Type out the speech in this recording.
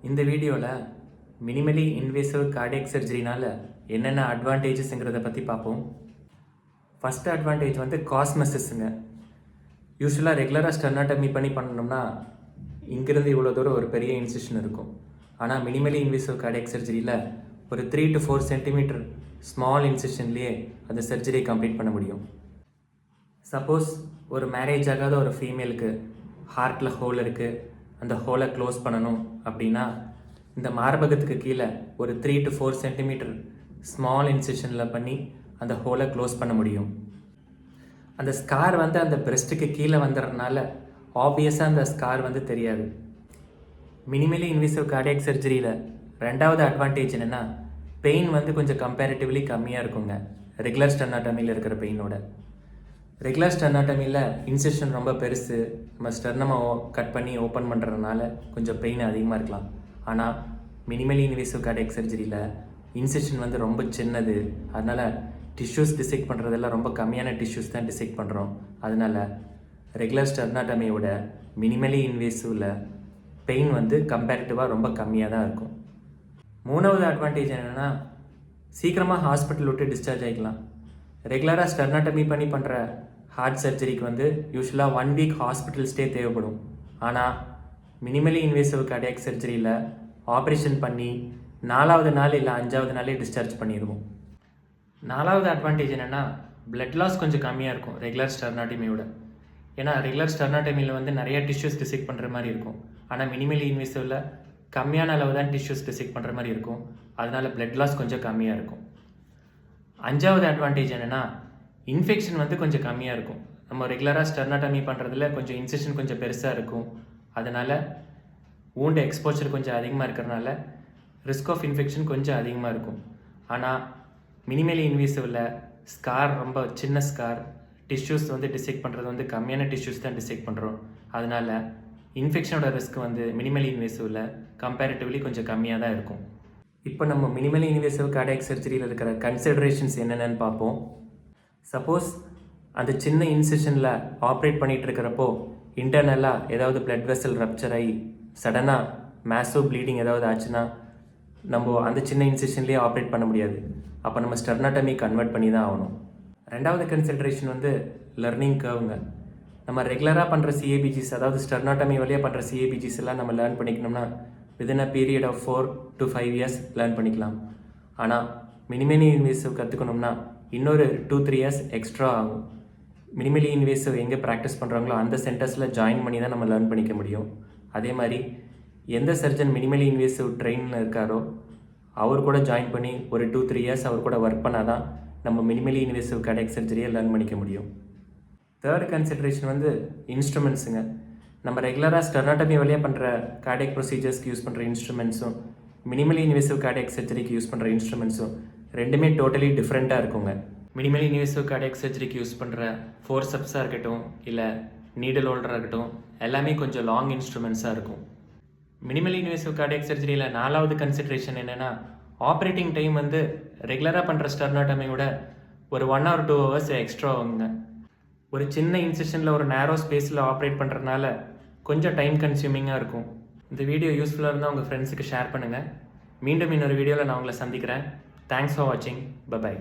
இந்த வீடியோவில் minimally invasive cardiac சர்ஜரினால் என்னென்ன அட்வான்டேஜஸ்ங்கிறத பற்றி பார்ப்போம். ஃபஸ்ட்டு அட்வான்டேஜ் வந்து காஸ்மெசிஸுங்க. யூஸ்வலாக ரெகுலராக ஸ்டெர்னாட்டமி பண்ணணும்னா இங்கேருந்து இவ்வளோ தூரம் ஒரு பெரிய இன்சிஷன் இருக்கும். ஆனால் மினிமலி இன்வேசிவ் கார்டியக் சர்ஜரியில் ஒரு 3 to 4 சென்டிமீட்டர் ஸ்மால் இன்சிஷன்லேயே அந்த சர்ஜரியை கம்ப்ளீட் பண்ண முடியும். சப்போஸ் ஒரு மேரேஜ் ஆகாத ஒரு ஃபீமேலுக்கு ஹார்ட்டில் ஹோல் இருக்குது, அந்த ஹோலை க்ளோஸ் பண்ணணும் அப்படின்னா இந்த மார்பகத்துக்கு கீழே ஒரு 3 to 4 சென்டிமீட்டர் ஸ்மால் இன்சிஷனில் பண்ணி அந்த ஹோலை க்ளோஸ் பண்ண முடியும். அந்த ஸ்கார் வந்து அந்த பிரெஸ்ட்டுக்கு கீழே வந்துடுறதுனால ஆப்வியஸாக அந்த ஸ்கார் வந்து தெரியாது. மினிமலி இன்வேசிவ் கார்டியக் சர்ஜரியில் ரெண்டாவது அட்வான்டேஜ் என்னென்னா பெயின் வந்து கொஞ்சம் கம்பேரிட்டிவ்லி கம்மியாக இருக்குங்க ரெகுலர் ஸ்டெர்னாட்டமியில் இருக்கிற பெயினோட. ரெகுலர் ஸ்டெர்னாட்டமியில் இன்செஷன் ரொம்ப பெருசு, நம்ம ஸ்டெர்னமை கட் பண்ணி ஓப்பன் பண்ணுறதுனால கொஞ்சம் பெயின் அதிகமாக இருக்கலாம். ஆனால் மினிமலி இன்வேசிவ் கார்டியக் சர்ஜரியில் இன்செஷன் வந்து ரொம்ப சின்னது, அதனால் டிஷ்யூஸ் டிசெக்ட் பண்ணுறதெல்லாம் ரொம்ப கம்மியான டிஷ்யூஸ் தான் டிசெக்ட் பண்ணுறோம். அதனால் ரெகுலர் ஸ்டெர்னாட்டமியோட மினிமலி இன்வேசிவில் பெயின் வந்து கம்பேரிட்டிவாக ரொம்ப கம்மியாக தான் இருக்கும். மூணாவது அட்வான்டேஜ் என்னென்னா சீக்கிரமாக ஹாஸ்பிட்டல் விட்டு டிஸ்சார்ஜ் ஆகிக்கலாம். ரெகுலராக ஸ்டெர்னாட்டமி பண்ணுற ஹார்ட் சர்ஜரிக்கு வந்து யூஸ்வலாக 1 வீக் ஹாஸ்பிட்டல் ஸ்டே தேவைப்படும். ஆனால் மினிமலி இன்வேசிவ் கார்டியக் சர்ஜரியில் ஆப்ரேஷன் பண்ணி 4வது நாள் இல்லை 5வது நாளே டிஸ்சார்ஜ் பண்ணிடுவோம். 4வது அட்வான்டேஜ் என்னென்னா பிளட் லாஸ் கொஞ்சம் கம்மியாக இருக்கும் ரெகுலர் ஸ்டெர்னாட்டமியோட. ஏன்னா ரெகுலர் ஸ்டெர்னாட்டமியில் வந்து நிறைய டிஷ்யூஸ் டிசெக்ட் பண்ணுற மாதிரி இருக்கும். ஆனால் மினிமலி இன்வேசிவில் கம்மியான அளவு தான் டிஷ்யூஸ் டிசெக்ட் பண்ணுற மாதிரி இருக்கும். அதனால் பிளட் லாஸ் கொஞ்சம் கம்மியாக இருக்கும். 5வது அட்வான்டேஜ் என்னென்னா இன்ஃபெக்ஷன் வந்து கொஞ்சம் கம்மியாக இருக்கும். நம்ம ரெகுலராக ஸ்டெர்னாட்டமி பண்ணுறதுல கொஞ்சம் இன்செஷன் கொஞ்சம் பெருசாக இருக்கும். அதனால் வூண்ட் எக்ஸ்போஷர் கொஞ்சம் அதிகமாக இருக்கிறனால ரிஸ்க் ஆஃப் இன்ஃபெக்ஷன் கொஞ்சம் அதிகமாக இருக்கும். ஆனால் மினிமலி இன்வேசிவில் ஸ்கார் ரொம்ப சின்ன ஸ்கார், டிஷ்யூஸ் வந்து டிசெக்ட் பண்ணுறது வந்து கம்மியான டிஷ்யூஸ் தான் டிசெக்ட் பண்ணுறோம். அதனால் இன்ஃபெக்ஷனோட ரிஸ்க் வந்து மினிமலி இன்வேசிவில் கம்பேரிட்டிவ்லி கொஞ்சம் கம்மியாக தான் இருக்கும். இப்போ நம்ம மினிமலி இன்வேசிவ் கார்டியக் சர்ஜரியில் இருக்கிற கன்சிடரேஷன்ஸ் என்னென்னு பார்ப்போம். சப்போஸ் அந்த சின்ன இன்சிஷனில் ஆப்ரேட் பண்ணிகிட்டு இருக்கிறப்போ இன்டர்னலாக ஏதாவது பிளட் வெசல் ரப்சர் ஆகி சடனாக மேசிவ் ப்ளீடிங் ஏதாவது ஆச்சுன்னா நம்ம அந்த சின்ன இன்சிஷன்லேயே ஆப்ரேட் பண்ண முடியாது. அப்போ நம்ம ஸ்டெர்னாட்டமி கன்வெர்ட் பண்ணி தான் ஆகணும். ரெண்டாவது கன்சிடரேஷன் வந்து லர்னிங் கர்வுங்க. நம்ம ரெகுலராக பண்ணுற சிஏபிஜிஸ், அதாவது ஸ்டெர்னாட்டமி வழியாக பண்ணுற சிஏபிஜிஸ் எல்லாம் நம்ம லேர்ன் பண்ணிக்கணும்னா within a period of 4 to 5 years லேர்ன் பண்ணிக்கலாம். ஆனால் மினிமலி இன்வேசிவ் கற்றுக்கணும்னா இன்னொரு 2-3 years எக்ஸ்ட்ரா ஆகும். மினிமலி இன்வேசிவ் எங்கே ப்ராக்டிஸ் பண்ணுறாங்களோ அந்த சென்டர்ஸில் ஜாயின் பண்ணி தான் நம்ம லேர்ன் பண்ணிக்க முடியும். அதே மாதிரி எந்த சர்ஜன் மினிமலி இன்வேசிவ் ட்ரெயினில் இருக்காரோ அவர் கூட ஜாயின் பண்ணி ஒரு 2-3 years அவர் கூட ஒர்க் பண்ணால் தான் நம்ம மினிமலி இன்வேசிவ் கார்டியக் சர்ஜரியை லேர்ன் பண்ணிக்க முடியும். தேர்ட் கன்சிடரேஷன் வந்து இன்ஸ்ட்ருமெண்ட்ஸுங்க. நம்ம ரெகுலராக ஸ்டெர்னாட்டமி வழியாக பண்ணுற கார்டியக் ப்ரொசீஜர்ஸ்க்கு யூஸ் பண்ணுற இன்ஸ்ட்ருமெண்ட்ஸும் மினிமலி இன்வேசிவ் கார்டியக் சர்ஜரிக்கு யூஸ் பண்ணுற இன்ஸ்ட்ருமெண்ட்ஸும் ரெண்டுமே டோட்டலி டிஃப்ரெண்ட்டாக இருக்குங்க. மினிமலி இன்வேசிவ் கார்டியக் சர்ஜரிக்கு யூஸ் பண்ணுற ஃபோர்செப்ஸாக இருக்கட்டும் இல்லை நீடல் ஹோல்டராக இருக்கட்டும் எல்லாமே கொஞ்சம் லாங் இன்ஸ்ட்ருமெண்ட்ஸாக இருக்கும். மினிமலி இன்வேசிவ் கார்டியக் சர்ஜரியில் 4வது கன்சிடரேஷன் என்னென்னா ஆப்ரேட்டிங் டைம் வந்து ரெகுலராக பண்ணுற ஸ்டெர்னாட்டமியோட ஒரு 1 or 2 hours எக்ஸ்ட்ரா ஆகுங்க. ஒரு சின்ன இன்சிஷனில் ஒரு நேரோ ஸ்பேஸில் ஆப்ரேட் பண்ணுறதுனால கொஞ்சம் டைம் கன்சியூமிங்காக இருக்கும். இந்த வீடியோ யூஸ்ஃபுல்லாக இருந்தால் உங்கள் ஃப்ரெண்ட்ஸுக்கு ஷேர் பண்ணுங்கள். மீண்டும் இன்னொரு வீடியோவில் நான் உங்களை சந்திக்கிறேன். தேங்க்ஸ் ஃபார் வாட்சிங். பை.